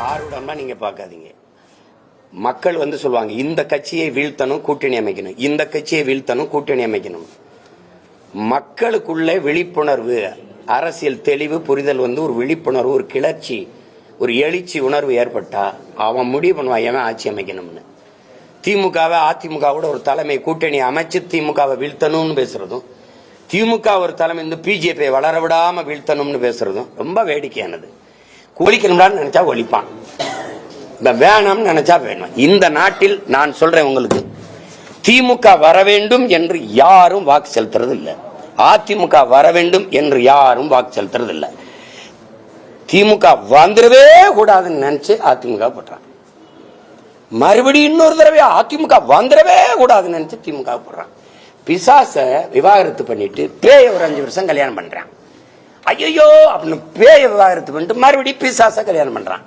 ஆர்வமா நீங்க பாக்காதீங்க. மக்கள் சொல்லுவாங்க இந்த கட்சியை வீழ்த்தணும் கூட்டணி அமைக்கணும், இந்த கட்சியை வீழ்த்தணும் கூட்டணி அமைக்கணும். மக்களுக்குள்ள விழிப்புணர்வு, அரசியல் தெளிவு, புரிதல் ஒரு விழிப்புணர்வு, ஒரு கிளர்ச்சி, ஒரு எழுச்சி உணர்வு ஏற்பட்டா அவன் முடிவு பண்ணுவான் எவன் ஆட்சி அமைக்கணும்னு. திமுகவை அதிமுக ஒரு தலைமை கூட்டணி அமைச்சு திமுகவை வீழ்த்தணும்னு பேசுறதும், திமுக ஒரு தலைமை பிஜேபி வளர விடாம வீழ்த்தணும்னு பேசுறதும் ரொம்ப வேடிக்கையானது. ஒழிக்கணும்னு நினைச்சா ஒழிப்பான், வேணாம்னு நினைச்சா வேணும். இந்த நாட்டில் நான் சொல்றேன் உங்களுக்கு, திமுக வர வேண்டும் என்று யாரும் வாக்கு செலுத்துறது இல்லை, அதிமுக வர வேண்டும் என்று யாரும் வாக்கு செலுத்துறது இல்லை. திமுக வந்துடவே கூடாதுன்னு நினைச்சு அதிமுக போடுறான். மறுபடியும் இன்னொரு தடவை அதிமுக வந்துடவே கூடாதுன்னு நினைச்சு திமுக போடுறான். பிசாச விவாகரத்து பண்ணிட்டு பேய ஒரு 5 வருஷம் கல்யாணம் பண்றான். ஐயோ அப்படின்னு பேய விவாகரத்து பண்ணிட்டு மறுபடியும் பிசாச கல்யாணம் பண்றான்.